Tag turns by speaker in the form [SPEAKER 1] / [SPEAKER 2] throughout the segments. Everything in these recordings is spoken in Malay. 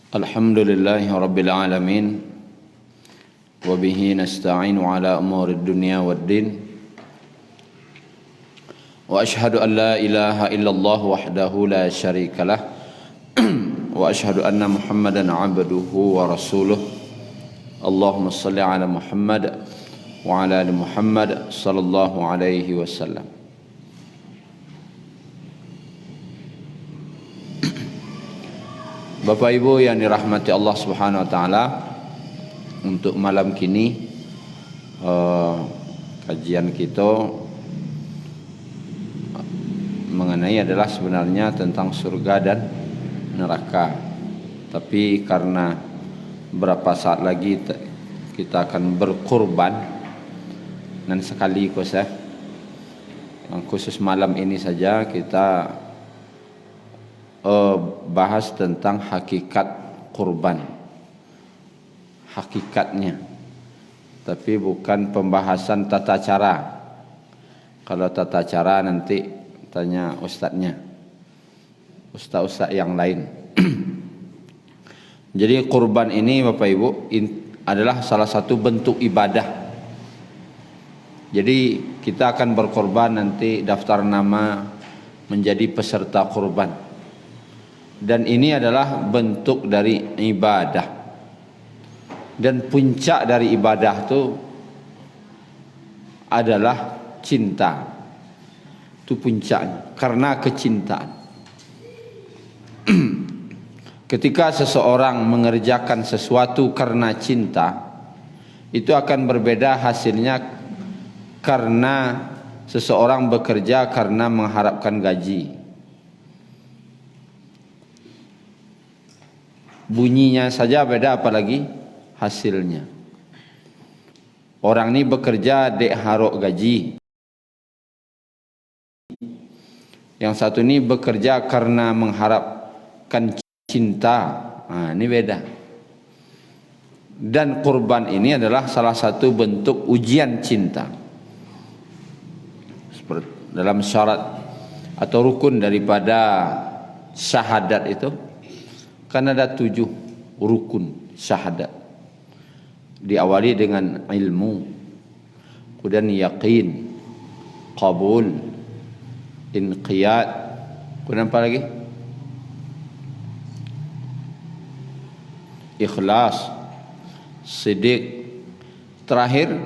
[SPEAKER 1] Alhamdulillahi Rabbil Alamin Wabihi nasta'inu ala umuri dunia waddin Wa ashhadu an la ilaha illallah wahdahu la syarikalah Wa ashhadu anna Muhammadan abduhu wa rasuluh Allahumma salli ala Muhammad wa ala ali Muhammad sallallahu alaihi wasallam. Bapak Ibu yang dirahmati Allah Subhanahu wa taala, untuk malam kini kajian kita mengenai adalah sebenarnya tentang surga dan neraka. Tapi karena beberapa saat lagi kita akan berkurban, dan sekali yang khusus malam ini saja kita bahas tentang hakikat kurban, hakikatnya, tapi bukan pembahasan tata cara. Kalau tata cara nanti tanya ustadznya, ustaz yang lain. Jadi kurban ini Bapak Ibu adalah salah satu bentuk ibadah. Jadi kita akan berkorban, nanti daftar nama menjadi peserta kurban. Dan ini adalah bentuk dari ibadah. Dan puncak dari ibadah itu adalah cinta. Itu puncaknya, karena kecintaan. Ketika seseorang mengerjakan sesuatu karena cinta, itu akan berbeda hasilnya karena seseorang bekerja karena mengharapkan gaji. Bunyinya saja beda, apalagi hasilnya. Orang ini bekerja dek harok gaji, yang satu ini bekerja karena mengharapkan cinta. Nah, ini beda. Dan kurban ini adalah salah satu bentuk ujian cinta. Seperti dalam syarat atau rukun daripada syahadat itu kan ada 7 rukun syahadat. Diawali dengan ilmu, kemudian yaqin, qabul, inqiyad, kemudian apa lagi? Ikhlas, siddiq, terakhir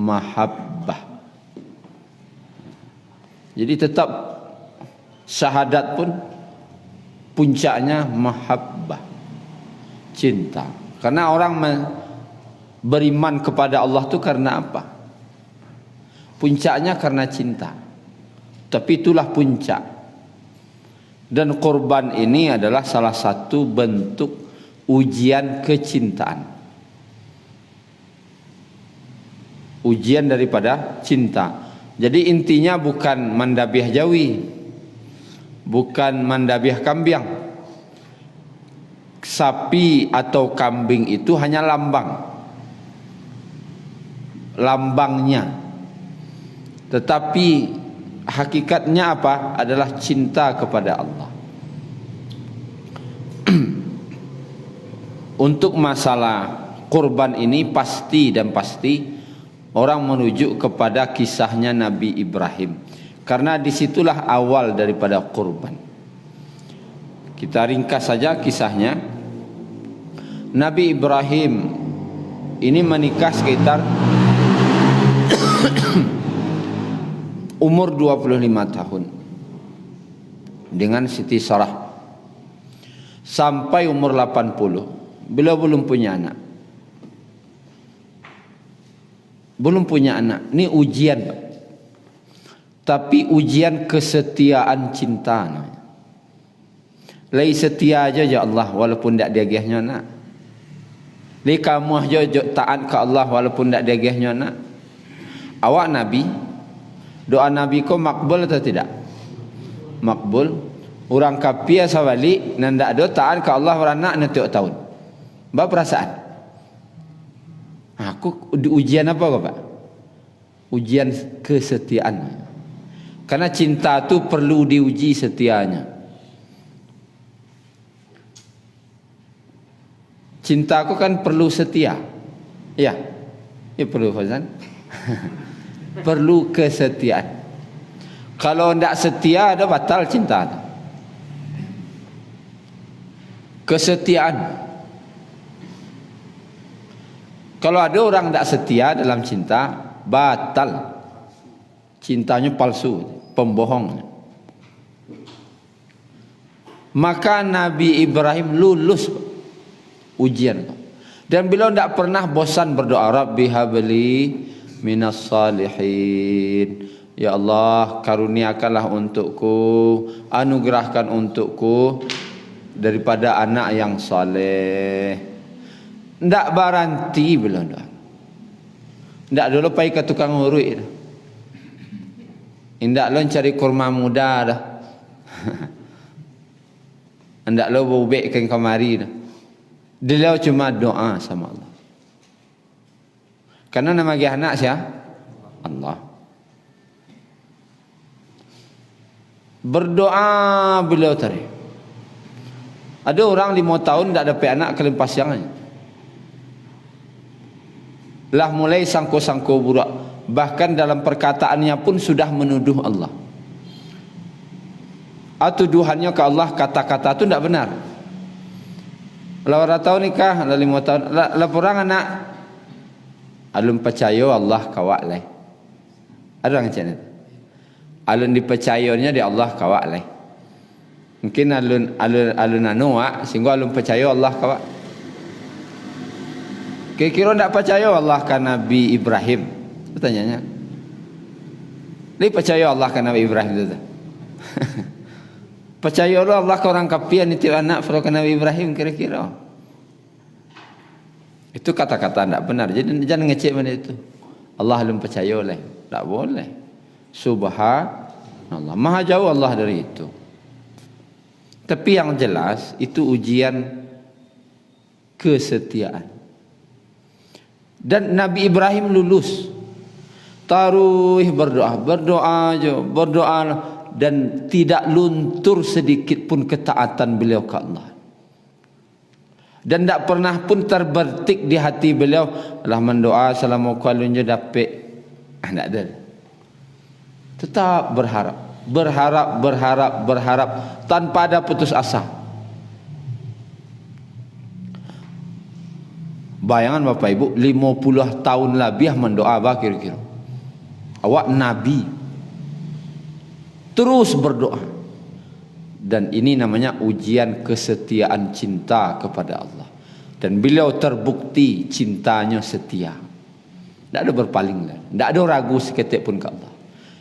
[SPEAKER 1] mahabbah. Jadi tetap syahadat pun puncaknya mahabbah, cinta. Karena orang beriman kepada Allah itu karena apa? Puncaknya karena cinta. Tapi itulah puncak. Dan kurban ini adalah salah satu bentuk ujian kecintaan. Ujian daripada cinta. Jadi intinya bukan mandabiah jawi, bukan mandabiah kambing. Sapi atau kambing itu hanya lambangnya. Tetapi hakikatnya apa? Adalah cinta kepada Allah. Untuk masalah kurban ini pasti orang menuju kepada kisahnya Nabi Ibrahim. Karena disitulah awal daripada kurban. Kita ringkas saja kisahnya. Nabi Ibrahim ini menikah sekitar umur 25 tahun dengan Siti Sarah. Sampai umur 80 beliau belum punya anak. Ini ujian, Pak. Tapi ujian kesetiaan cinta. Lai setia aja ya Allah walaupun tak diagihnya nak. Lai kamu aja taat ke Allah walaupun tak diagihnya nak. Awak Nabi, doa Nabi ko makbul atau tidak? Makbul. Orang kafir sawali nan tak do taat ke Allah orang nak tiap tahun. Ba perasaan. Aku ujian apa kau Pak? Ujian kesetiaan. Karena cinta itu perlu diuji setianya. Cintaku kan perlu setia. Ya. Ya perlu Fauzan. Perlu kesetiaan. Kalau tidak setia ada batal cinta. Kesetiaan. Kalau ada orang tidak setia dalam cinta, batal. Cintanya palsu, pembohong. Maka Nabi Ibrahim lulus ujian. Dan beliau tidak pernah bosan berdoa, Rabbi habli minas salihin. Ya Allah, karuniakanlah untukku, anugerahkan untukku daripada anak yang saleh. Tidak baranti beliau doa. Tidak dulu pergi ke tukang urut. Tidak lo cari kurma muda dah. Tidak lo bubekkan kamari dah. Dia cuma doa sama Allah. Karena nama dia anak siapa? Allah. Berdoa beliau tadi. Ada orang 5 tahun tidak dapat anak kelimpas siangnya. Lah mulai sangko-sangko buruk. Bahkan dalam perkataannya pun sudah menuduh Allah. Tuduhannya ke Allah, kata-kata itu tidak benar. Lah orang tahu nikah, lah 5 tahun, lah orang anak alun percaya Allah kawak lai. Ada orang macam itu. Alun dipercayanya di Allah kawak lai. Mungkin alun anuak sehingga alun percaya Allah kawak. Kira-kira tidak percaya Allah kan Nabi Ibrahim. Pertanyaannya. Dia percaya Allah kan Nabi Ibrahim itu. Percaya Allah ke orang kafir ni tiap anak perlu kan Nabi Ibrahim kira-kira. Itu kata-kata tidak benar. Jadi jangan ngecek mana itu. Allah belum percaya oleh. Tak boleh. Subhanallah. Maha jauh Allah dari itu. Tapi yang jelas itu ujian kesetiaan. Dan Nabi Ibrahim lulus. Taruh berdoa aja, berdoa dan tidak luntur sedikit pun ketaatan beliau ke Allah. Dan tak pernah pun terbertik di hati beliau lah mendoa assalamualaikum dapat. Tak ada. Tetap berharap tanpa ada putus asa. Bayangan Bapak Ibu 50 tahun lebih mendoa bah kira-kira. Awak Nabi terus berdoa. Dan ini namanya ujian kesetiaan cinta kepada Allah. Dan beliau terbukti cintanya setia. Tidak ada berpaling, tidak ada ragu seketik pun ke Allah.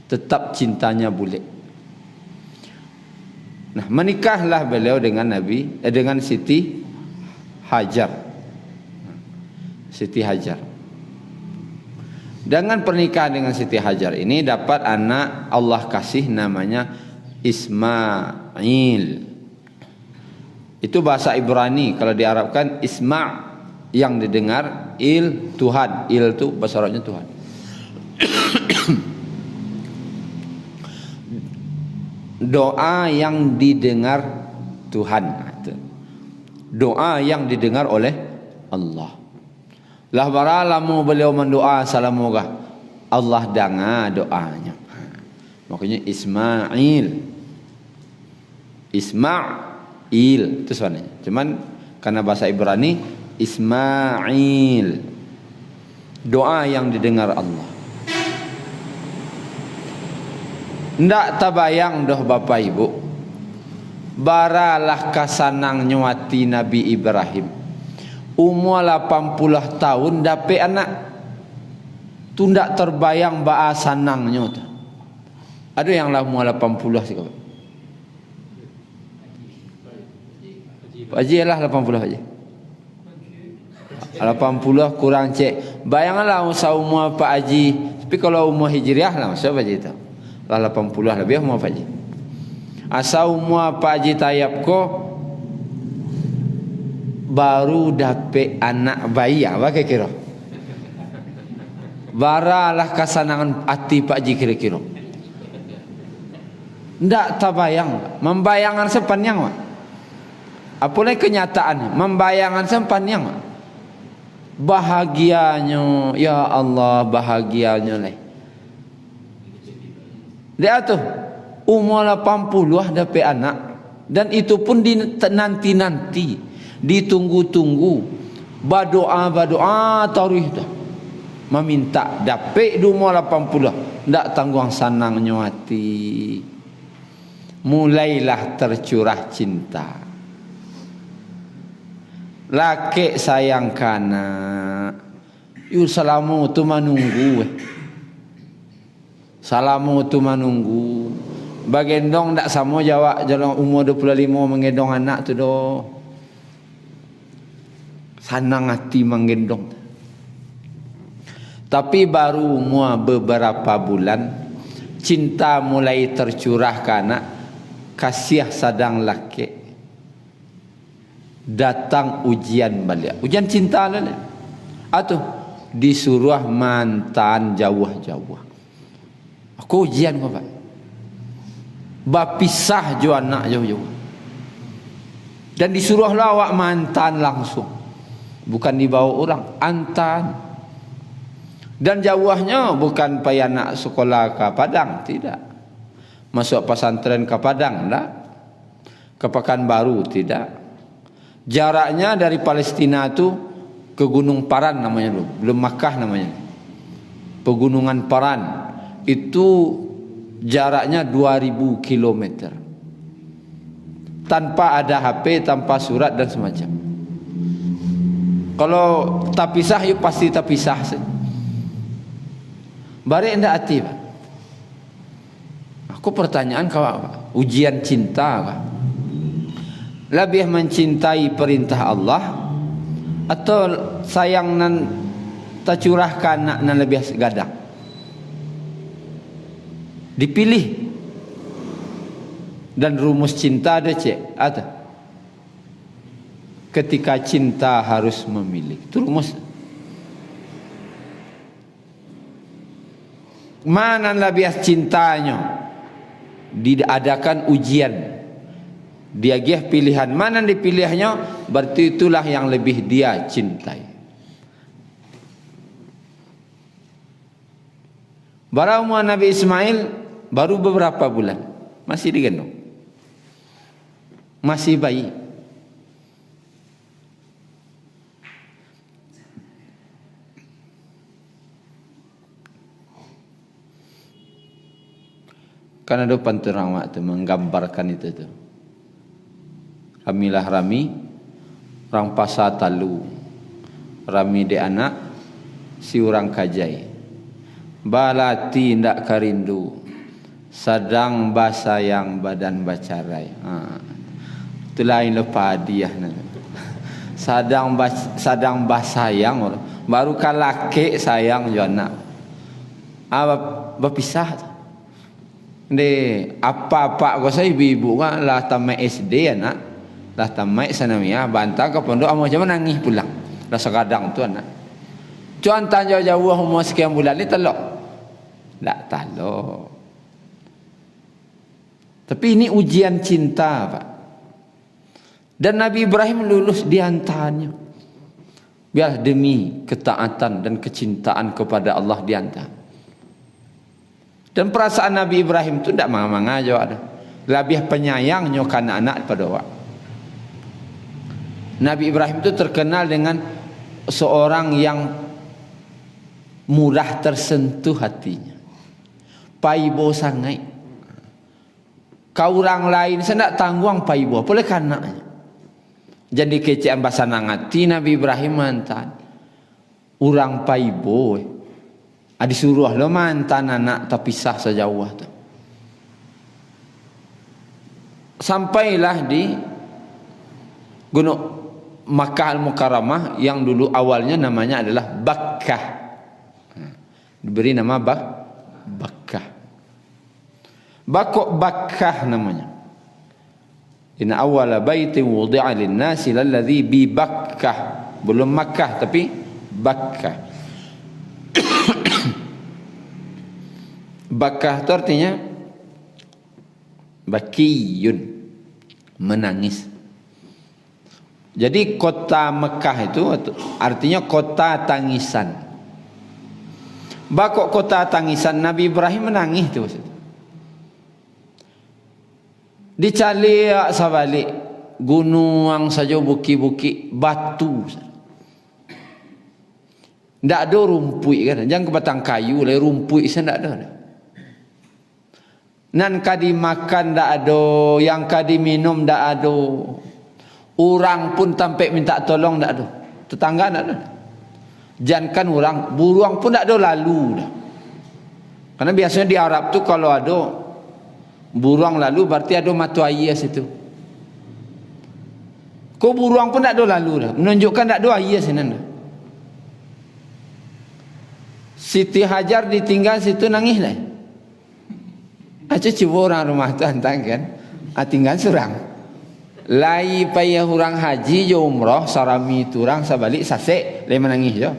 [SPEAKER 1] Tetap cintanya bulat. Nah, menikahlah beliau dengan dengan Siti Hajar. Siti Hajar. Dengan pernikahan dengan Siti Hajar ini dapat anak Allah kasih namanya Ismail. Itu bahasa Ibrani. Kalau diarabkan Isma' yang didengar, Il Tuhan. Il itu bahasa Arabnya Tuhan. Doa yang didengar Tuhan. Doa yang didengar oleh Allah. Lah baralamu beliau mendoa salamoga Allah dengar doanya. Makanya Ismail. Ismail itu soalnya. Cuman karena bahasa Ibrani Ismail. Doa yang didengar Allah. Ndak tabayang doh Bapak Ibu. Baralah kasanang nyuati Nabi Ibrahim. Umur 80 tahun dapat anak. Tu ndak terbayang ba sanangnya tu. Ada yang lah umur 80 sih kau. Pak Haji lah 80 aja. 80 kurang cek. Bayangkanlah umur Pak Haji. Tapi kalau umur Hijriah lah siapa Pak Haji itu? Lah 80 lebih umur Pak Haji. Asal umur Pak Haji Tayyab ko baru dapat anak bayi apa kira-kira? Baralah kesenangan hati Pak Haji kira-kira. Ndak tabayang, membayangkan sepanjang Pak. Apalagi kenyataan membayangkan sampan yang bahagianya, ya Allah bahagianya lah. Dia tu umur 80 dapat anak, dan itu pun nanti ditunggu-tunggu, berdoa tarikh dah meminta dapat di umur 80, ndak tanggung sanangnya hati. Mulailah tercurah cinta. Laki sayang kana, yu salamu tu menunggu. Salamu tu menunggu. Bagendong tak sama jawab jalan umur 25 menggendong anak tu doh. Sanang hati menggendong. Tapi baru umur beberapa bulan cinta mulai tercurah kana kasih sadang laki. Datang ujian balik. Ujian cinta lah. Atau disuruh mantan jauh-jauh. Aku ujian kau pak. Bapisah jo anak jauh-jauh. Dan disuruhlah awak mantan langsung. Bukan dibawa orang, antan. Dan jauhnya bukan payah nak sekolah ke Padang, tidak. Masuk pesantren ke Padang, tak. Ke Pekanbaru, tidak. Jaraknya dari Palestina tu ke Gunung Paran namanya dulu, belum Makkah namanya. Pegunungan Paran itu jaraknya 2000 km. Tanpa ada HP, tanpa surat dan semacam. Kalau tak pisah, yuk pasti tak pisah. Bari ndak hati, Pak. Aku pertanyaan kau apa? Ujian cinta kah? Lebih mencintai perintah Allah atau sayang nan tercurahkan nak nan lebih gadang? Dipilih. Dan rumus cinta ada cek atau ketika cinta harus memilih. Itu rumus. Mana lebih cintanya? Diadakan ujian. Dia gih pilihan mana dipilihnya, berarti itulah yang lebih dia cintai. Baru umur Nabi Ismail baru beberapa bulan, masih digendong, masih bayi. Karena ada panturang waktu menggambarkan itu tu. Ramilah rami, orang pasar talu, rami de anak, si orang kajai. Balati ndak karindu, sadang basayang badan bacarai. Itu lain lepas hadiah. Sadang basayang, baru kalake sayang jo anak. Berpisah. De apa-apa kau saya ibu kan lah tamat SD anak. Dah tamat sanawiyah bantah ke pondok macam mana nangis pulang. Dah sekadang tu anak. Cuan tanya jauh umur sekian bulan ni telok. Tak telok. Tapi ini ujian cinta, Pak. Dan Nabi Ibrahim lulus di antaranya. Biar demi ketaatan dan kecintaan kepada Allah di antara. Dan perasaan Nabi Ibrahim tu tidak manga-manga je ada. Lebih penyayangnya kan anak pada awak. Nabi Ibrahim itu terkenal dengan seorang yang mudah tersentuh hatinya. Paibo sangat. Kau orang lain saya nak tanggung paibo, boleh kanaknya. Jadi kecian bahasa nangati Nabi Ibrahim mantan. Orang paibo. Disuruh lo mantan anak terpisah sejauh tu. Sampailah di Gunung Makkah Al-Mukarramah yang dulu awalnya namanya adalah Bakkah. Diberi nama Bakkah. Bakkah namanya. Inna awwala baitin wudi'a lin-nasi lalladzi bi Bakkah. Belum Makkah tapi Bakkah. Bakkah itu artinya bakiyun, menangis. Jadi kota Mekah itu artinya kota tangisan. Bakok kota tangisan, Nabi Ibrahim menangis tu maksud. Dicari sabalik gunung saja, bukit-bukit, batu. Ndak ada rumput kan. Jangan ke batang kayu lah, rumput sen ndak ada. Nan kadi makan ndak ada, yang kadi minum ndak ada. Orang pun sampai minta tolong ndak ada. Tetangga ndak ada. Jangan orang, buruang pun ndak ada lalu dah. Karena biasanya di Arab tu kalau ada buruang lalu berarti ada matu air situ. Kau buruang pun ndak ada lalu dah. Menunjukkan ndak ada air sana dah. Siti Hajar ditinggal situ nangis lah. Aja cuba orang rumah tu hantar kan. Tinggal surang. Lai payah orang haji je umrah, sarami tu orang sabalik sasek, lai menangis je.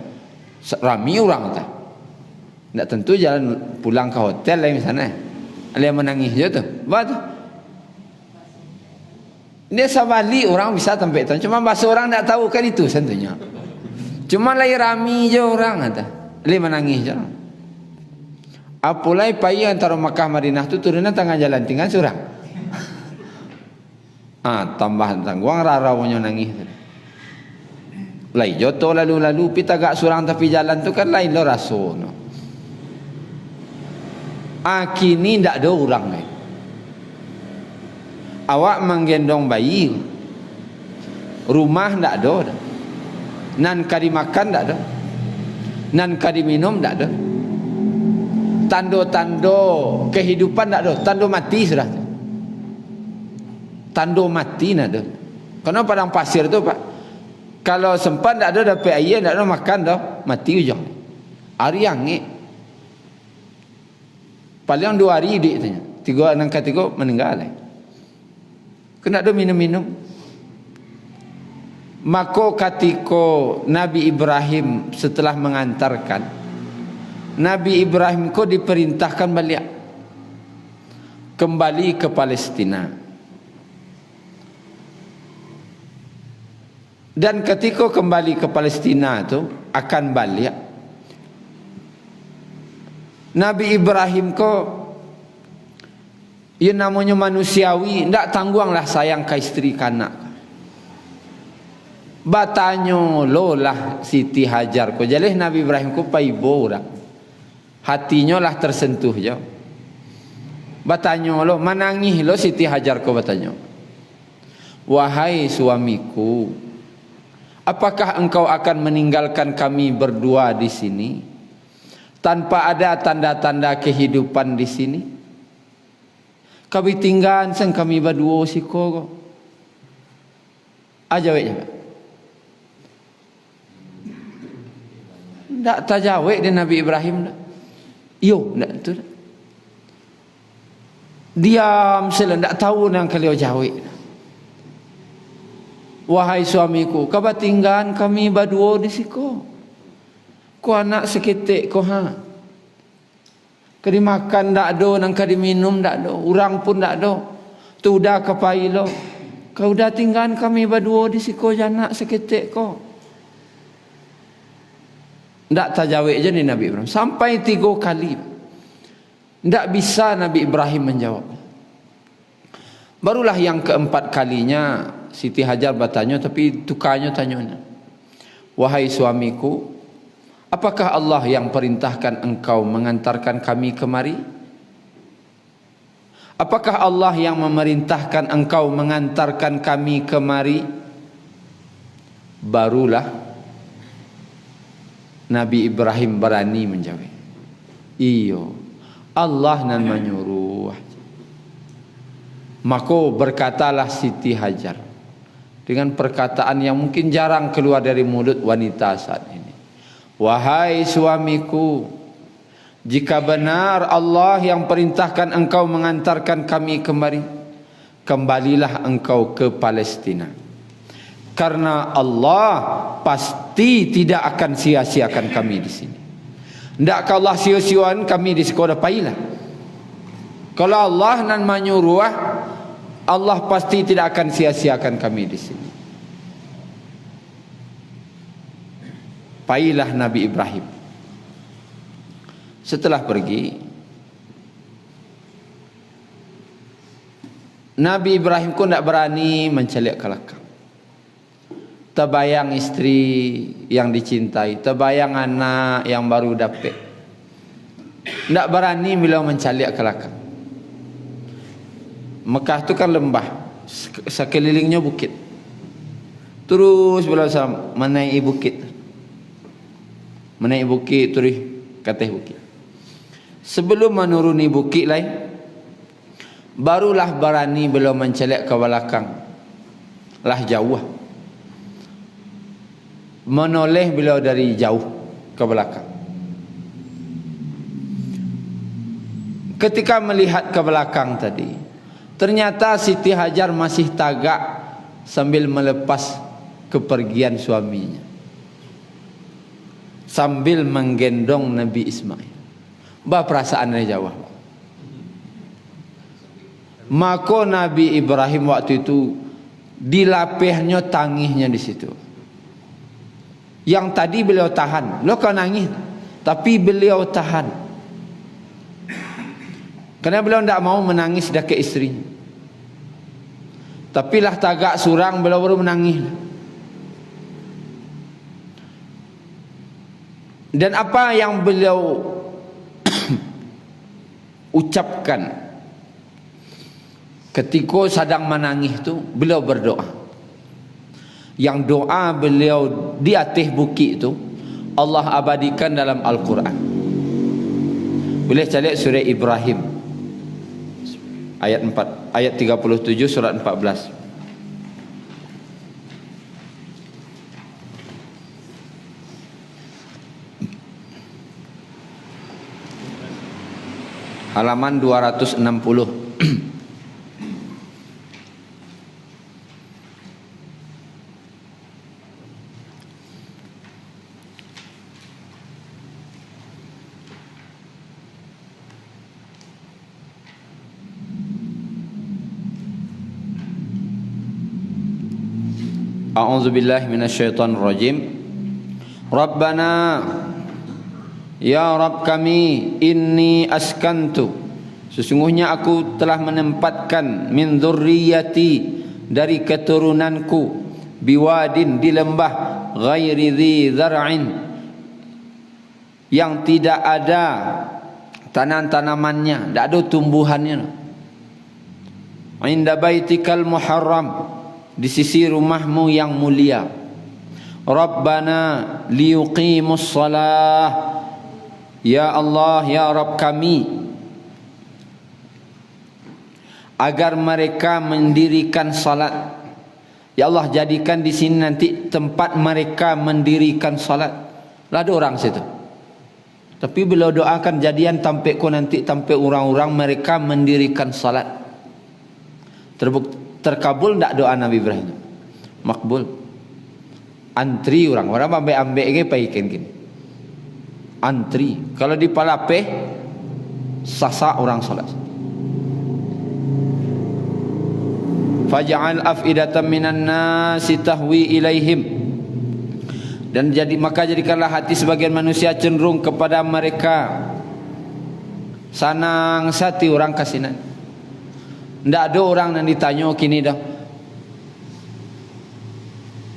[SPEAKER 1] Rami orang tu. Tak tentu jalan pulang ke hotel lai misalnya. Lai menangis je tu. Buat tu. Dia sabalik orang bisa sampai tu. Cuma bahasa orang tak tahu kan itu tentunya. Cuma lai rami je orang kata. Lai menangis je. Apalai payah antara Makkah Madinah tu turunnya tengah jalan tinggal surang. Tambah tangguang raraunya nangis. Lai joto lalu-lalu pi tagak surang tapi jalan tu kan lain lo raso no. Kini ndak ada orang lain. Awak menggendong bayi. Rumah ndak ada. Nan kadi makan ndak ada. Nan kadi minum ndak ada. Tando-tando kehidupan tak ada, tando mati sudah. Tando mati nak ada. Karena padang pasir tu Pak, kalau sempat tak ada dapat air, tak ada makan dah, mati ujung. Hari yang ni paling 2 hari dik tanya. 3 angkat 3 meninggal. Kena ada minum-minum. Maka ketika Nabi Ibrahim setelah mengantarkan, Nabi Ibrahim ko diperintahkan balik kembali ke Palestina. Dan ketika kembali ke Palestina tu akan balik, Nabi Ibrahim ko ia namanya manusiawi, ndak tangguanglah sayang ke isteri kanak. Batanyo lo lah Siti Hajar ko jalih Nabi Ibrahim ko paibo orang. Hatinya lah tersentuh je. Batanyo lo, menangis lo Siti Hajar ko batanyo. Wahai suamiku, apakah engkau akan meninggalkan kami berdua di sini tanpa ada tanda-tanda kehidupan di sini? Kami tinggal sang kami berdua siko. Ajawek je. Tak tajawek dia Nabi Ibrahim dah. Yo, tak tu. Diam sela, tak tahu nang kalian jawab. Wahai suamiku, kau tinggal kami berdua di siko. Kau anak seketik kau Kau makan tak ada, nang kau minum tak ada, orang pun tak ada. Tu dah kepai lo. Kau dah tinggal kami berdua di siko anak seketik kau. Tak tajawab je ni Nabi Ibrahim. Sampai 3 kali. Tak bisa Nabi Ibrahim menjawab. Barulah yang keempat kalinya Siti Hajar bertanya, tapi tukarnya tanya. Wahai suamiku, apakah Allah yang perintahkan engkau mengantarkan kami kemari? Apakah Allah yang memerintahkan engkau mengantarkan kami kemari? Barulah Nabi Ibrahim berani menjawab. Iyo, Allah nan menyuruh. Maka berkatalah Siti Hajar dengan perkataan yang mungkin jarang keluar dari mulut wanita saat ini. Wahai suamiku, jika benar Allah yang perintahkan engkau mengantarkan kami kemari, kembalilah engkau ke Palestina. Karena Allah pasti tidak akan sia-siakan kami di sini. Tidak Allah sia-siakan kami di sekolah pailah. Kalau Allah nan menyuruh, Allah pasti tidak akan sia-siakan kami di sini. Pailah Nabi Ibrahim. Setelah pergi, Nabi Ibrahim pun tak berani menceliak ke belakang. Terbayang isteri yang dicintai, terbayang anak yang baru dapat. Tak berani beliau menceliak ke belakang. Mekah tu kan lembah, sekelilingnya bukit. Terus beliau menaiki bukit. Menaiki bukit, terus ke atas bukit. Sebelum menuruni bukit lain, barulah berani beliau menceliak ke belakang. Lah jauh. Menoleh beliau dari jauh ke belakang. Ketika melihat ke belakang tadi, ternyata Siti Hajar masih tagak sambil melepas kepergian suaminya, sambil menggendong Nabi Ismail. Bah perasaannya jauh. Maka Nabi Ibrahim waktu itu dilapihnya tangihnya di situ. Yang tadi beliau tahan, lo kan nangis, tapi beliau tahan. Karena beliau tidak mau menangis dekat istrinya. Tapi lah tagak surang beliau baru menangis. Dan apa yang beliau ucapkan ketika sedang menangis itu, beliau berdoa. Yang doa beliau di atas bukit itu Allah abadikan dalam Al-Quran. Boleh cari surah Ibrahim ayat 4, ayat 37 surat 14. Halaman 260. A'udzubillahi minasyaitonir rajim. Rabbana, ya Rabb kami, inni askantu, sesungguhnya aku telah menempatkan, min dzurriyyati, dari keturunanku, biwadin, di lembah, ghairi dzi zar'in, yang tidak ada tanam-tanamannya, tidak ada tumbuhannya, inda baitikal muharram, di sisi rumahmu yang mulia. Rabbana liyuqimus salah, ya Allah, ya Rabb kami, agar mereka mendirikan salat. Ya Allah, jadikan di sini nanti tempat mereka mendirikan salat. Lah ada orang situ. Tapi beliau doakan jadian tampai ko nanti tampai orang-orang mereka mendirikan salat. Terkabul tak doa Nabi Ibrahim? Makbul. Antri orang ambek-ambek ke paikin gini. Antri. Kalau di Palapeh sasa orang salat. Faj'al af'idatan minan nasi tahwi ilaihim, dan maka jadikanlah hati sebagian manusia cenderung kepada mereka. Sanang sati orang kasinan. Tidak ada orang yang ditanya kini dah.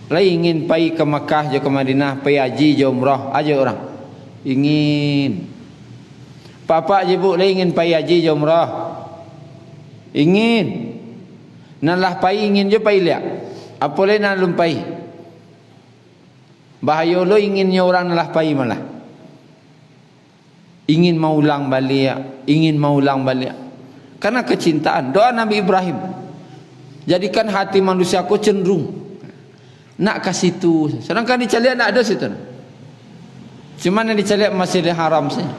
[SPEAKER 1] Lah ingin pergi ke Makkah je ke Madinah, pergi haji je umrah aja orang. Ingin. Papa je bu lah ingin pergi haji je umrah. Ingin. Nan lah pergi ingin je pergi lihat. Apa lagi nan lum pergi. Bahaya lo inginnya orang lah pergi malah. Ingin mau ulang balik, ingin mau ulang balik. Karena kecintaan. Doa Nabi Ibrahim, jadikan hati manusia aku cenderung nak ke situ. Sedangkan dicalian tak ada situ. Cuma yang dicalian Masjidil Haram saja.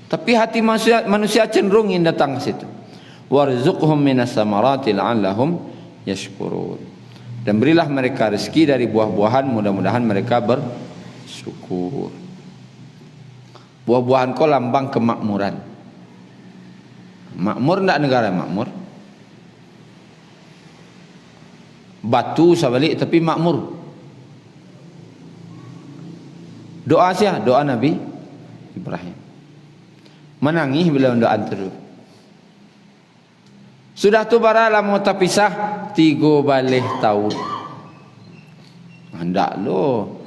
[SPEAKER 1] Tapi hati manusia cenderung ingin datang ke situ. Warzuqhum minas samarati la'allahum yashkurun. Dan berilah mereka rezeki dari buah-buahan, mudah-mudahan mereka bersyukur. Buah-buahan kau lambang kemakmuran. Makmur tidak negara makmur. Batu sabalik tapi makmur. Doa siapa? Doa Nabi Ibrahim. Menangis beliau doa terus. Sudah tu baralah mau terpisah 3 balih tahun. Hendak lo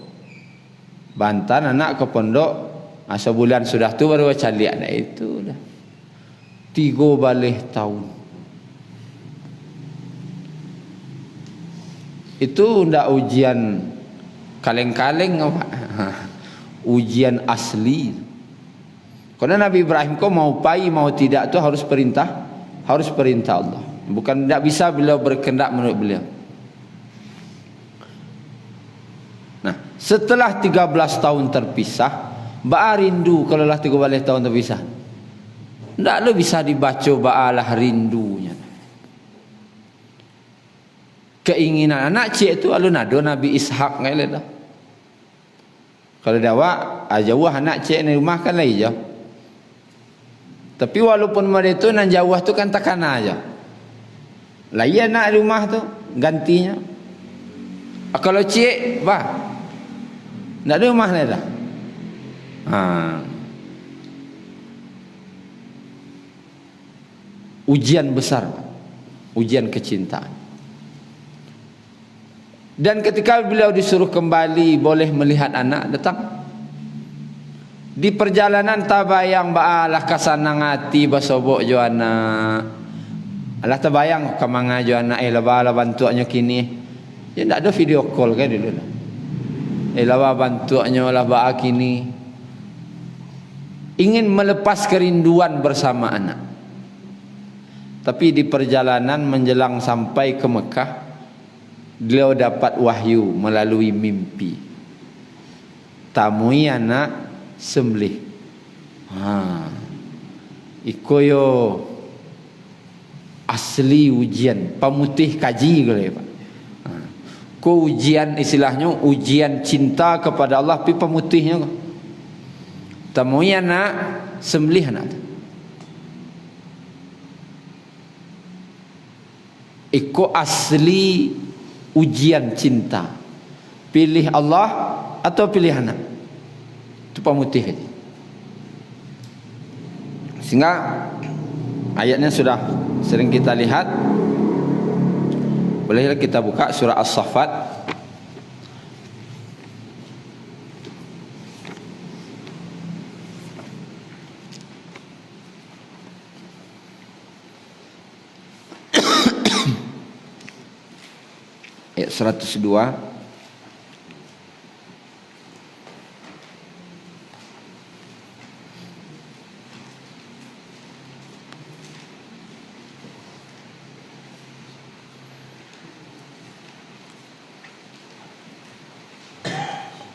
[SPEAKER 1] bantan anak ke pondok, sebulan sudah tu baru caliak dah itu dah. 3 balih tahun. Itu ndak ujian kaleng-kaleng apa? Ujian asli. Karena Nabi Ibrahim kau mau pai mau tidak tu harus perintah Allah. Bukan tidak bisa beliau berkehendak menurut beliau. Nah, setelah 13 tahun terpisah, ba'a rindu kalau lah 13 tahun terpisah. Tidak lo bisa dibaca ba'alah rindunya. Keinginan anak cik tu alun ada Nabi Ishak ngai dah. Kalau dawa jauh anak cik ni rumah kan lai je. Tapi walaupun mereka tu nan jauh tu kan takana aja. Lai anak rumah tu gantinya. Kalau cik bah ndak ada rumah ni dah. Ujian besar, ujian kecintaan. Dan ketika beliau disuruh kembali boleh melihat anak datang. Di perjalanan tabayang ba'alah kasanang hati basobok jo anak. Alah tabayang kamanga jo anak ba'alah bantuannya kini. Ya ndak ada video call kan dulu. Lah bantuannya lah ba'a kini. Ingin melepas kerinduan bersama anak. Tapi di perjalanan menjelang sampai ke Mekah, beliau dapat wahyu melalui mimpi. Tamui anak sembelih. Iko yo asli ujian pamutih kaji gole Pak. Ko ujian istilahnya ujian cinta kepada Allah pi pemutihnya ko. Tamui anak sembelih anak. Iko asli ujian cinta. Pilih Allah atau pilih anak. Itu pemutih. Sehingga ayatnya sudah sering kita lihat. Bolehlah kita buka surah As-Saffat. Ayat 102.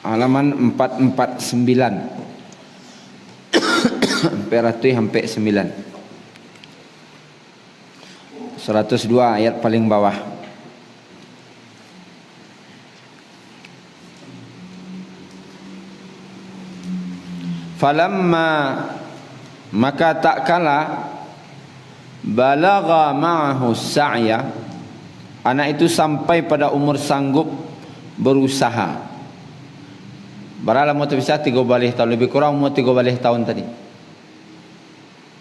[SPEAKER 1] Halaman 449 sampai 9. 102 ayat paling bawah. Falamma maka tak kala balagha ma'ahu sa'ya, anak itu sampai pada umur sanggup berusaha. Baralah umur terpisah 3 balih tahun, lebih kurang umur 3 balih tahun tadi.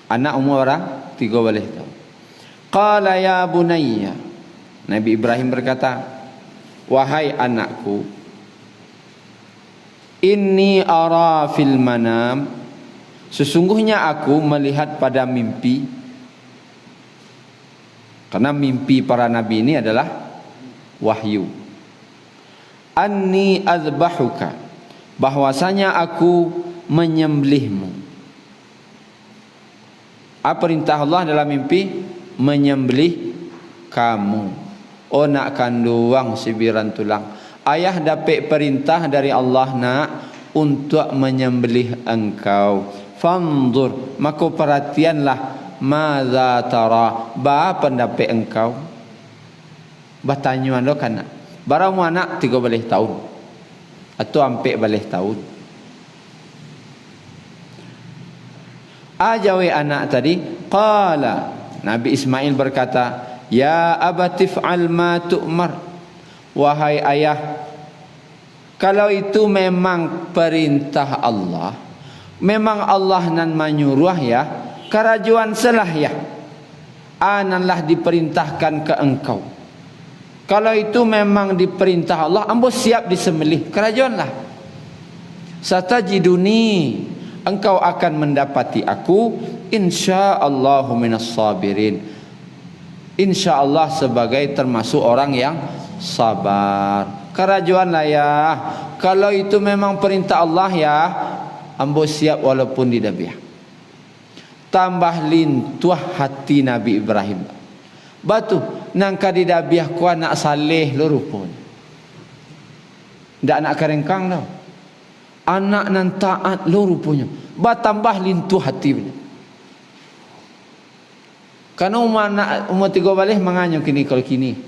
[SPEAKER 1] Anak umur berapa? 3 balih tahun. Qala ya bunayya, Nabi Ibrahim berkata, wahai anakku, inni ara fil manam, sesungguhnya aku melihat pada mimpi. Karena mimpi para nabi ini adalah wahyu. Anni azbahuka, bahwasanya aku menyembelihmu. Apa perintah Allah dalam mimpi? Menyembelih kamu. Oh nak kanduang sibiran tulang. Ayah dapat perintah dari Allah nak untuk menyembelih engkau. Fanzur, maka perhatianlah, madza tara, ba pendapat engkau. Bertanya lo kan, baramu anak 3 balih tahun atau hampir balih tahun. Ajawi anak tadi, qala, Nabi Ismail berkata, ya abatif'al ma tu'mar, wahai ayah, Kalau itu memang perintah Allah, memang Allah nan menyuruh ya, kerajuan selah ya, ananlah diperintahkan ke engkau. Kalau itu memang diperintah Allah, ambo siap disembelih, kerajuanlah. Satajiduni, engkau akan mendapati aku, insyaallahu minas sabirin. Insyaallah sebagai termasuk orang yang sabar. Kerajuanlah ya. Kalau itu memang perintah Allah ya, ambo siap walaupun didabiah. Tambah lintuah hati Nabi Ibrahim. Batu nangka didabiah ku anak saleh lo rupun. Ndak anak kerengkang tau. Anak nan taat lo rupanya. Tambah lintuah hati. Karena umat tiga balik menganyong kini kalau kini.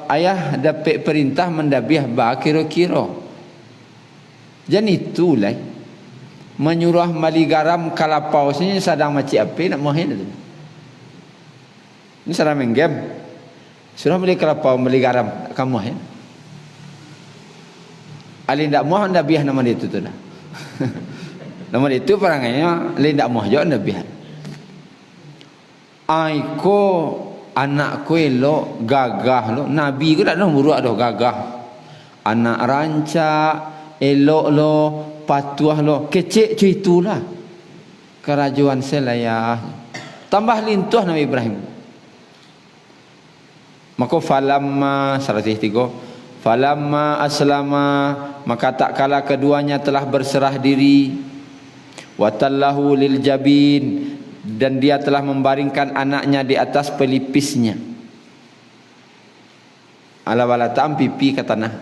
[SPEAKER 1] Ayah dapat perintah mendabiah ba kira-kira. Jadi itulah menyuruh mali garam kalapau sini sedang macam apa nak mahin tu. Ini sedang main game. Suruh beli kalapau mali garam kamu mahin. Ali ndak mau ndabiah nama dia tu dah. Nama dia tu perangainya ali ndak mau jo ndabiah. Aiko anak kue lo gagah lo nabi ko dak noh buruk dah gagah. Anak rancak elok lo patuah lo kecek cuy itulah. Kerajuan selayah. Tambah lintuh Nabi Ibrahim. Maka falamma 103 falamma aslama, maka tak kala keduanya telah berserah diri, watallahu lil jabin, dan dia telah membaringkan anaknya di atas pelipisnya. Ala-walatam pipi ke tanah.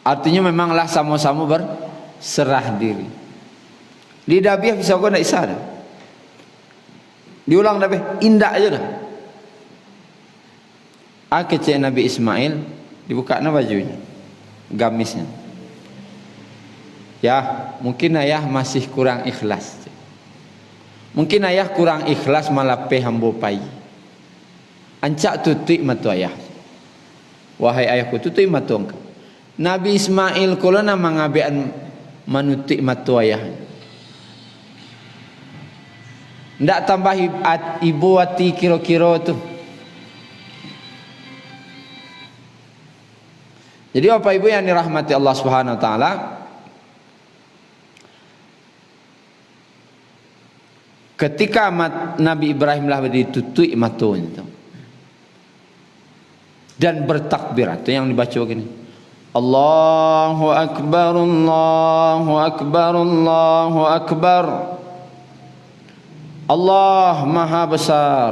[SPEAKER 1] Artinya memanglah sama-sama berserah diri. Di dabiah bisa kau nak isah dah. Diulang dabiah indah aja dah. Kecik Nabi Ismail dibuka na bajunya, gamisnya. Ya, mungkin ayah masih kurang ikhlas. Mungkin ayah kurang ikhlas malape hambo pai. Ancak tutik matu ayah. Wahai ayahku, tutik matu engkau. Nabi Ismail kalau nama ngabean manutik matu ayah. Ndak tambah ibu hati kira-kira tu. Jadi Bapak Ibu yang dirahmati Allah Subhanahu wa taala, ketika Nabi Ibrahim lah ditutui matunya itu dan bertakbir, itu yang dibaca begini, Allahu Akbar, Allahu Akbar, Allahu Akbar. Allah Maha Besar,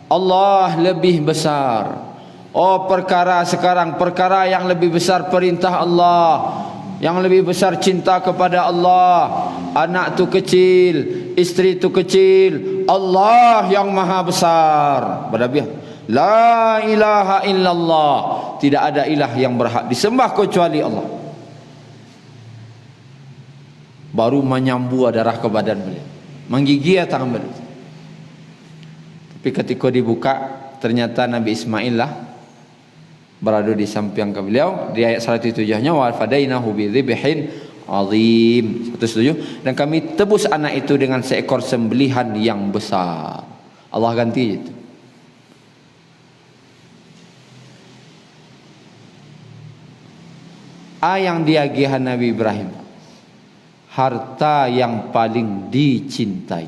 [SPEAKER 1] Allah lebih besar. Oh, perkara sekarang, perkara yang lebih besar perintah Allah, yang lebih besar cinta kepada Allah. Anak tu kecil, isteri tu kecil, Allah yang Maha Besar. Berdabiah, la ilaha illallah, tidak ada ilah yang berhak disembah kecuali Allah. Baru menyambu darah ke badan beliau, menggigit tangan beliau. Tapi ketika dibuka, ternyata Nabi Ismail lah berada di samping ke beliau. Di ayat 107-nya, wa fadainahu bidzibhin azim. 107, dan kami tebus anak itu dengan seekor sembelihan yang besar. Allah ganti itu. Yang diagihan Nabi Ibrahim, harta yang paling dicintai,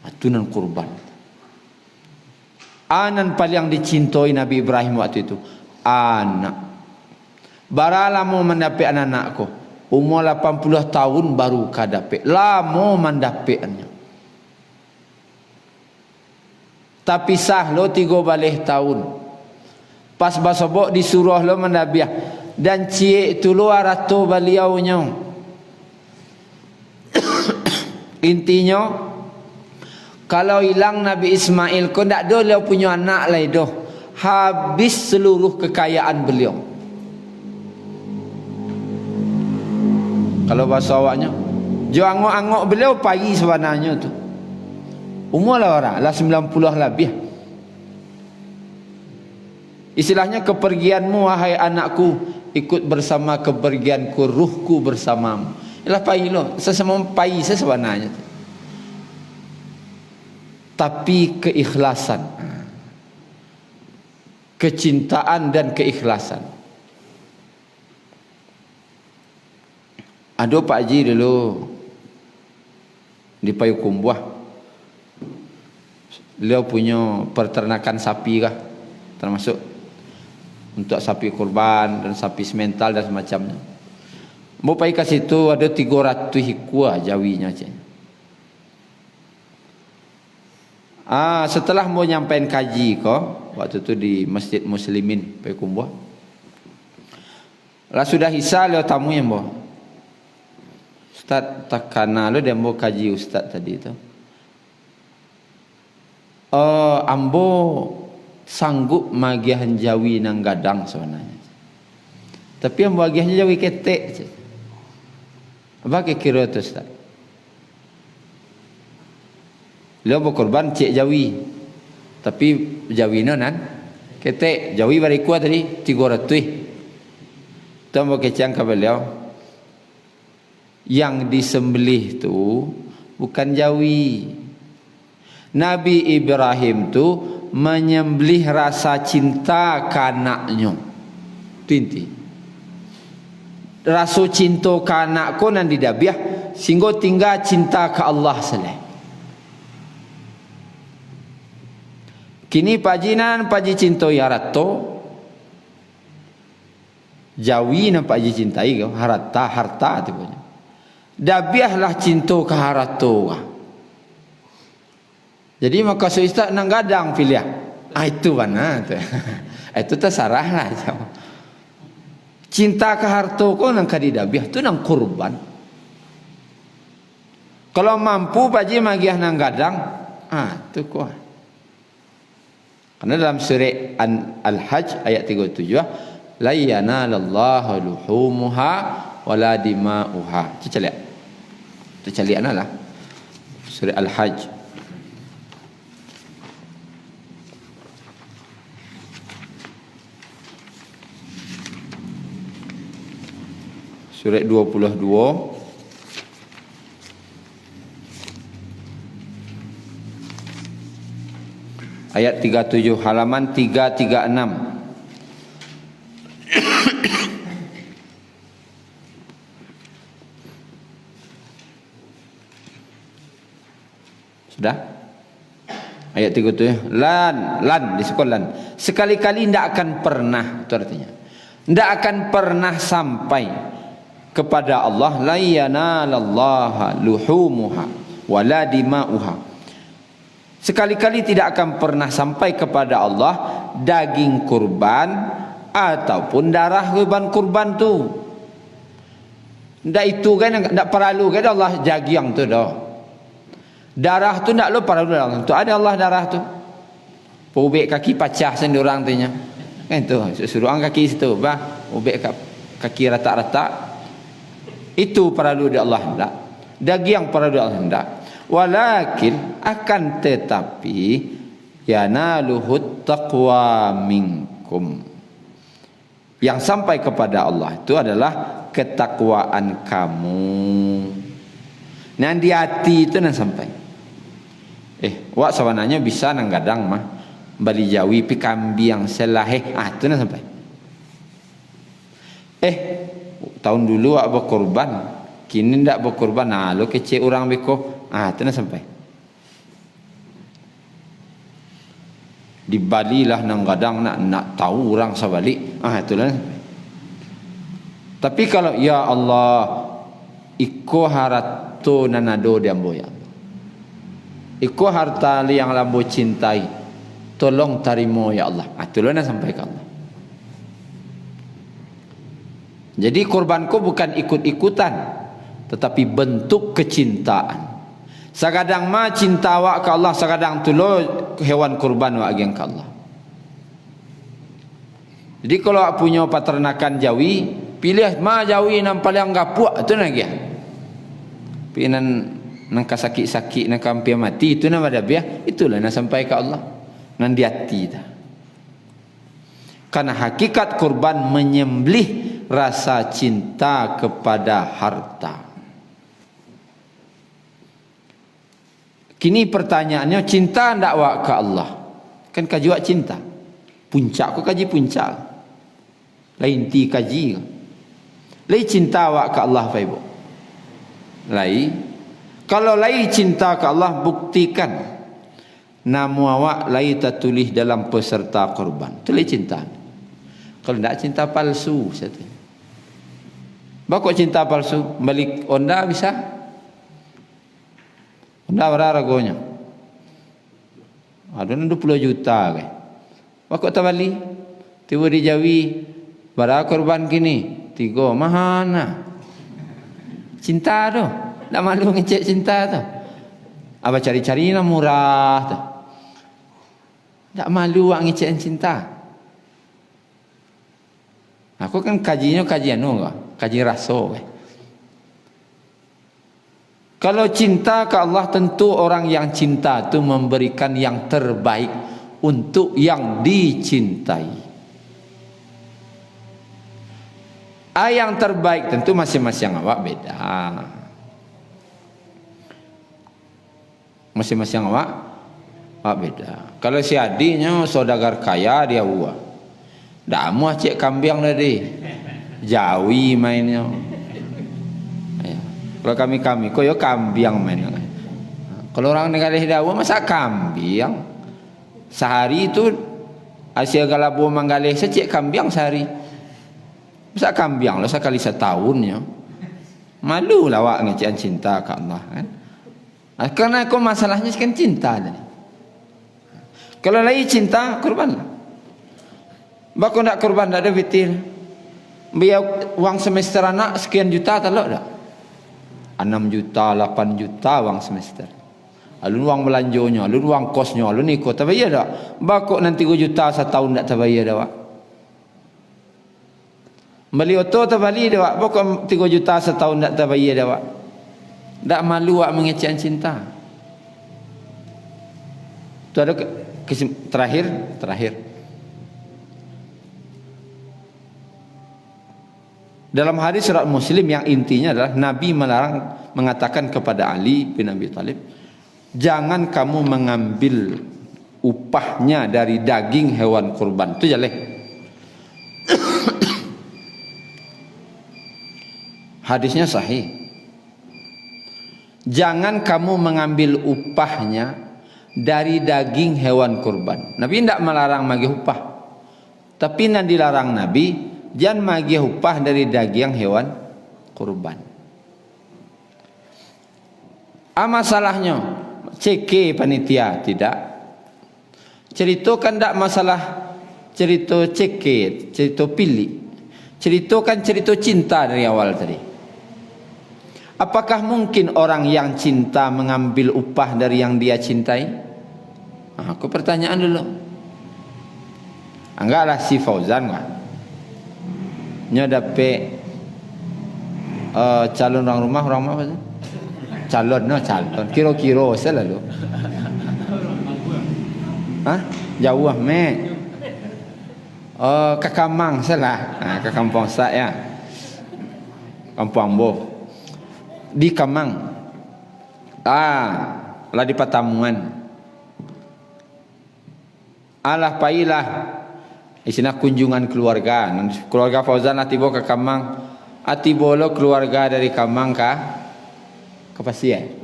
[SPEAKER 1] atunan kurban. Anan paling dicintai Nabi Ibrahim waktu itu, anak. Barala mau mendapat anak-anakku, umur 80 tahun baru kadapat. Lama mendapatnya. Tapi sah lo 3 balik tahun. Pas basobok disuruh lo mendabiah. Dan cik tu lo arato beliaunya. Intinya, kalau hilang Nabi Ismail, kau tak ada dia punya anak lain dah. Habis seluruh kekayaan beliau. Kalau bahasa awaknya, jo angok-angok beliau pagi sebenarnya tu. Umur lah orang, lah 90 lebih. Istilahnya kepergianmu wahai anakku, ikut bersama kepergianku, ruhku bersamamu. Ialah pai lo, sesama pai sebenarnya. Tapi keikhlasan, kecintaan dan keikhlasan. Ada Pak Haji dulu di Payakumbuh. Beliau punya peternakan sapi kah, termasuk untuk sapi kurban dan sapi semental dan semacamnya. Mau pergi ke situ ada 300 hektar jawinya cik. Setelah mau nyampein kaji ko, waktu itu di Masjid Muslimin Payakumbuh. Lah sudah hisal lo tamu yang boh. Ustaz takana lo dia mau kaji ustaz tadi itu. Ambo sanggup magihan jawi nang gadang sebenarnya. Tapi yang bagiannya jawi ketek. Apa kira tu Ustaz? Beliau berkorban cek jawi. Tapi jawi nan ketek. Jawi bari kuat tadi 300. Tunggu kecang ke beliau. Yang disembelih tu bukan jawi. Nabi Ibrahim tu menyembelih rasa cinta ke anaknya. Itu inti. Rasa cinta ke anakku nan didabiah sehingga tinggal cinta ke Allah seleh. Kini pajinan paji cinta ya rato. Jawi nan paji cintai kau harta tu punya. Dabiahlah cinta ke harato. Jadi maka ustaz nang gadang pilih. Itu mana tu. Itu terserah lah. Cinta ke harta ko nang kadidabiah tu nang kurban. Kalau mampu paji magiah nang gadang, tu kuah. Karena dalam surah Al-Hajj ayat 37, la yanalallahu luhumuha wala dima'uha. Kita lihat lah. Surah Al-Hajj. Surah 22 ayat 37 halaman 336. Sudah? Ayat 37 lan di sekolah sekali-kali tidak akan pernah, itu artinya tidak akan pernah sampai kepada Allah la yanalallaha luhumuha wala dima'uha. Sekali-kali tidak akan pernah sampai kepada Allah daging kurban ataupun darah kurban tu. Ndak itu kan ndak perlu kan Allah jagiang tu dah. Darah tu ndak lo perlu Allah. Tu ada Allah darah tu. Ubek kaki pacah sendiri orang tu nya. Kan tu suruh ang kaki situ bah ubek kaki rata-rata. Itu perlu di Allah hendak. Daging perlu di Allah hendak. Walakin akan tetapi yanaluhut taqwa minkum. Yang sampai kepada Allah itu adalah ketakwaan kamu. Nan di hati itu nan sampai. Wak sawananya bisa nang gadang mah bali jawi pi kambing selahe. Itu nan sampai. Tahun dulu wak berkorban, kini ndak berkorban. Lo kecil orang beko. Itu nak sampai. Di Bali lah nang gadang nak tahu orang sabalik. Itulah. Tapi kalau ya Allah iko harato nanado diambo ya Allah. Iko harta yang lambo cintai. Tolong tarimo ya Allah. Itulah nak sampai ke Allah. Jadi korbanku bukan ikut-ikutan, tetapi bentuk kecintaan. Sakadang ma cinta awak ke Allah, sakadang tu lo hewan kurban awak ageng ke Allah. Jadi kalau awak punya peternakan jawi, pilih ma jawi yang paling gapuak tu lagi. Pinan Nang sakit-sakit nang hampir mati itu nama dah biar. Itulah nak sampai ke Allah. Nang di hati dah. Karena hakikat kurban menyembelih rasa cinta kepada harta. Kini pertanyaannya, cinta ndak wak ke Allah? Kan kaji wak cinta. Puncak ko kaji puncak. Lain ti kaji. Lain cinta wak ke Allah fa ibu. Lain. Kalau lain cinta ke Allah, buktikan nama awak lain tertulis dalam peserta kurban. Itu lain cinta. Kalau tidak cinta palsu saja. Bakok cinta palsu balik onda bisa? Onda berapa harganya? Ada 20 juta ke. Bakok tak balik? Tiba di Jawi berapa korban kini? 3 mana? Cinta tu. Tak malu ngecek cinta tu. Apa cari-cari nak murah tu. Tak malu awak ngecek cinta. Aku kan kajinya kajian kaji rasa. Kalau cinta ke Allah, tentu orang yang cinta itu memberikan yang terbaik untuk yang dicintai. Yang terbaik tentu masing-masing awak beda. Masing-masing awak beda. Kalau si adiknya saudagar kaya dia buat. Dah muah cek kambing tadi. Jawi mainnya. Ya. Kalau kami kau yo kambing main. Kalau orang negara Dawa masa kambing. Sehari itu Asia Galabu manggalih secek kambing sehari. Masa kambing lah sekali setahunnya. Malu lah awak ngecian cinta ke Allah kan. Karena kau masalahnya kan cinta tadi. Kalau lagi cinta kurbanlah. Bako nak kurban tak ada fitil. Biar uang semester anak sekian juta tak ada. 6 juta, 8 juta uang semester. Alun uang belanjonya, alun uang kosnya, alun ikut tak bayar tak. Bako nanti 3 juta setahun tak terbayar tak. Beli oto tak beli tak. Bako 3 juta setahun tak terbayar tak. Tak malu awak mengecewakan cinta. Tu ada terakhir. Dalam hadis surat Muslim yang intinya adalah Nabi melarang, mengatakan kepada Ali bin Abi Thalib, jangan kamu mengambil upahnya dari daging hewan kurban. Itu jaleh. Hadisnya sahih. Jangan kamu mengambil upahnya dari daging hewan kurban. Nabi tidak melarang bagi upah. Tapi yang dilarang Nabi, jangan magi upah dari daging hewan kurban. Masalahnya ceke panitia tidak. Ceritakan tak masalah cerita ceke, cerita pilih. Ceritakan cerita cinta dari awal tadi. Apakah mungkin orang yang cinta mengambil upah dari yang dia cintai? Aku pertanyaan dulu. Anggaplah si Fauzan kan. Nya dapat calon orang rumah apa tu? Calon. Kira-kira selalu. Jauh mek. Ke Kamang salah. Ke kampung saya. Kampung Ambo. Di Kamang. Lah di Patamuan. Alah pailah isina kunjungan keluarga. Keluarga Fauzan atibo ke Kamang. Atibolo keluarga dari Kamang ke Pasir.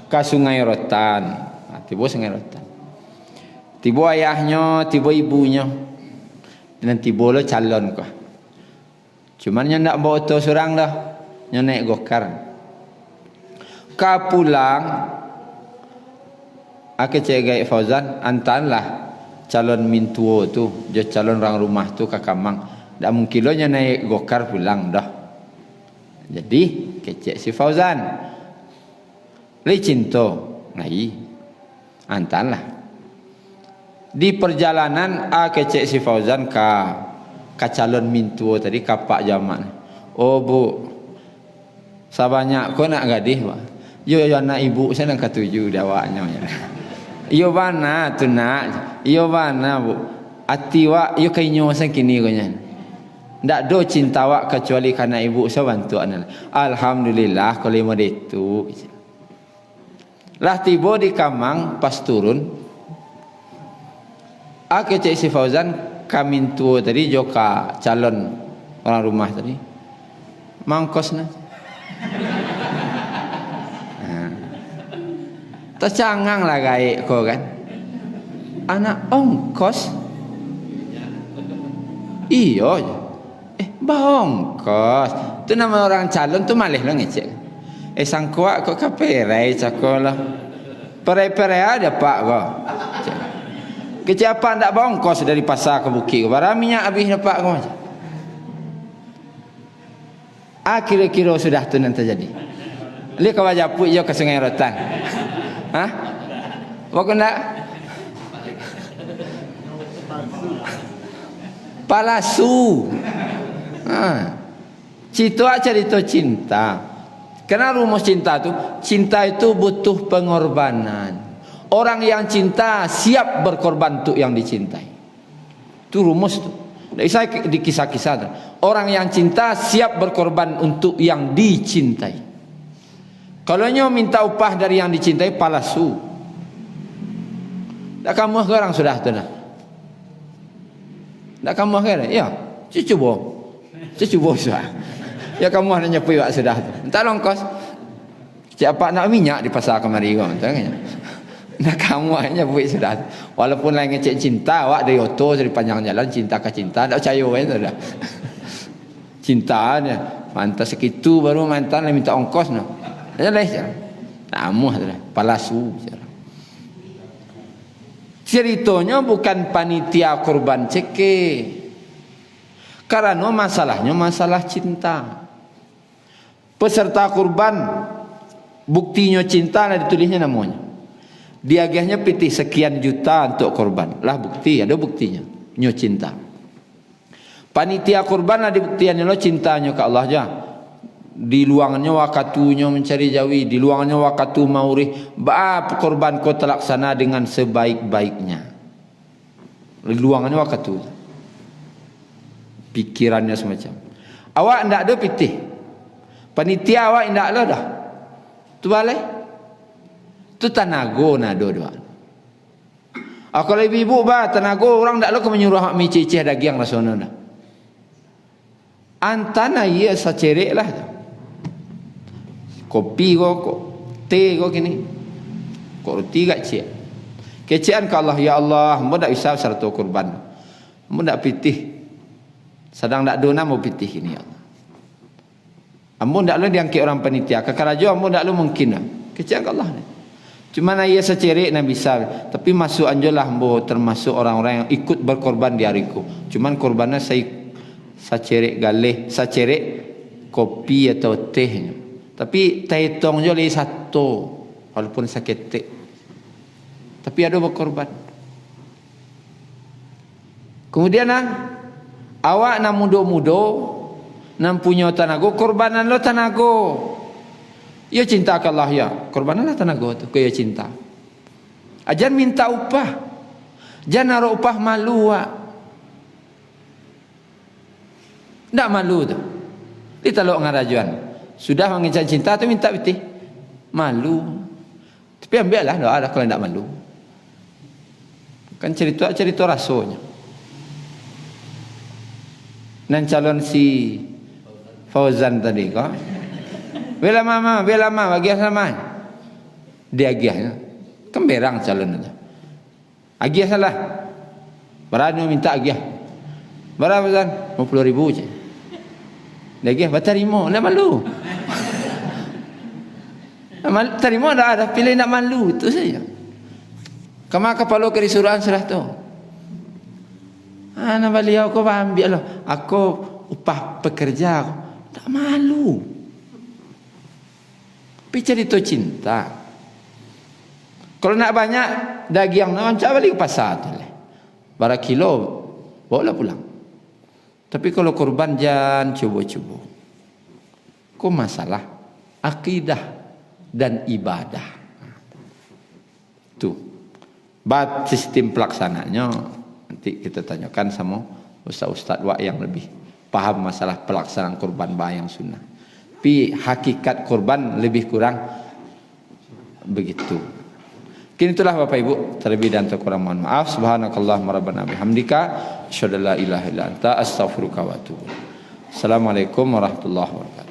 [SPEAKER 1] Ke Sungai Rotan. Atibo Sungai Rotan. Tibo ayahnya, tibo ibunya. Dan tibo lo calon kah. Cuman nya ndak bawa auto seorang dah. Nya naik gokar. Ka pulang ake cegai Fauzan antanlah calon mintuo tu, dia calon orang rumah tu ke Kamang. Tak mungkin lo nya naik gokar pulang dah. Jadi kecek si Fauzan. Lei cinto ngai. Antanlah. Di perjalanan kecek si Fauzan ka calon mintuo tadi kapak jamak. Oh bu, sabanyak kau nak gadis, Pak. Yo anak ibu saya nak ketuju dawaknya. Yo bana tu nak. Yo bana bu. Ati wak yo kainyo sang kini ko nyan. Ndak do cinta wak kecuali karena ibu saya bantu anak. Alhamdulillah kalau mau itu. Lah tiba di Kamang pas turun. Aku cek si Fauzan kami tua tadi joka calon orang rumah tadi. Mangkosna. Tercangang lah gaik kau kan. Anak ongkos. Iyo. Ongkos. Tu nama orang calon tu malih lah ngecek. Sang kuat kok kaperai cakolah. Perai-perai ada pak kau. Keciapan tak bongkos dari pasar ke bukit. Barang minyak habis dapat kau. Kira-kira sudah tu nanti jadi. Lihat kau wajah put je ke Sungai Rotan. Hah? Bukan tak? Palasu. Cerita cinta. Karena rumus cinta tu, cinta itu butuh pengorbanan. Orang yang cinta siap berkorban untuk yang dicintai. Itu rumus tu. Saya di kisah-kisah tu. Orang yang cinta siap berkorban untuk yang dicintai. Kalau nyo minta upah dari yang dicintai palsu. Tak kamu sekarang sudah tu dah. Tak kamu sekarang, ya. Cuba sudah. Ya kamu hanya nyepui wak sudah tu. Entah longkos. Siapa nak minyak di pasar kemari kau, tanya. Nak kamu hanya nyepui sudah. Walaupun lain ngecek cinta, wak dari oto dari panjang jalan cinta ke cinta, tak percaya kan sudah. Cinta dia, mantas segitu baru mantan minta ongkos no. Aja leh cara. Tamuh tu palasu cara. Ceritanya bukan panitia kurban ceke. Karena masalahnya masalah cinta. Peserta kurban buktinya cinta lah ditulisnya namanya. Diagihnya pitih sekian juta untuk kurban. Lah bukti, ada buktinya. Nyo cinta. Panitia kurban lah dibuktiannya lo cintanya ke Allah aja. Di luangnya wakatunya mencari jawi, di luangnya wakatu maurih, bab korban kau terlaksana dengan sebaik-baiknya. Di luangnya wakatu, pikirannya semacam. Awak ndak ada pitih, panitia awak ndak ada dah. Tu balai, tu tanago nado doa. Kalau ibu bah tanago orang ndak lo ke menyuruh hak mi cicih daging rasona dah. Antana ia sacerek lah. Kopi kok teh kok gini. Kok roti gak cik. Kecian ke Allah, ya Allah, mu dak bisa serta kurban. Mu dak pitih. Sedang dak dona mau pitih ini ya Allah. Amu dak lu diangkit orang panitia. Kakarajo amu dak lu mungkin lah. Kecian ke Allah ni. Cuma ia secerek nak bisa. Tapi masuk anjolah mu termasuk orang-orang yang ikut berkorban di hariku. Cuman korbannya saya sacerek galih, sacerek kopi atau tehnya. Tapi taitong je lagi satu. Walaupun sakit tek. Tapi ada berkorban. Kemudian awak nak mudo-mudo. Nak punya tanago. Korbanan lo tanago. Ya cinta ke Allah ya. Korbanan lah tanago tu. Kaya cinta. Ajan minta upah. Jangan naruh upah malu wak. Tak malu tu. Kita lo ngarajuan. Sudah mengincar cinta tu minta betih. Malu. Tapi ambillah doa dah kalau tidak malu. Kan cerita rasanya. Dan calon si Fauzan tadi kau. Bela mama bagi sama. Dia agiahnya. Kemberang calon itu. Agiah salah. Berani minta agiah. Berapa Fauzan? 50,000 je. Dia agiah batarimo, nak malu. Terima dah ada pilih nak malu itu saja. Kamu kepala kerisuran sudah tu. Anak beliau kau ambil lah. Aku upah pekerja. Tak malu. Bicara itu cinta. Kalau nak banyak daging, nak cak balik ke pasar tu lah. Barang kilo, bawa pulang. Tapi kalau korban jangan cuba-cuba. Kau masalah akidah. dan ibadah. Tuh. Bat sistem pelaksananya nanti kita tanyakan sama ustaz-ustaz wak yang lebih paham masalah pelaksanaan kurban bayang sunnah. Tapi hakikat kurban lebih kurang begitu. Mungkin itulah Bapak Ibu, terlebih dan terkurang mohon maaf. Subhanakallahumma rabbana bihamdika asyhadu an la ilaha illa anta astaghfiruka wa atubu. Assalamualaikum warahmatullahi wabarakatuh.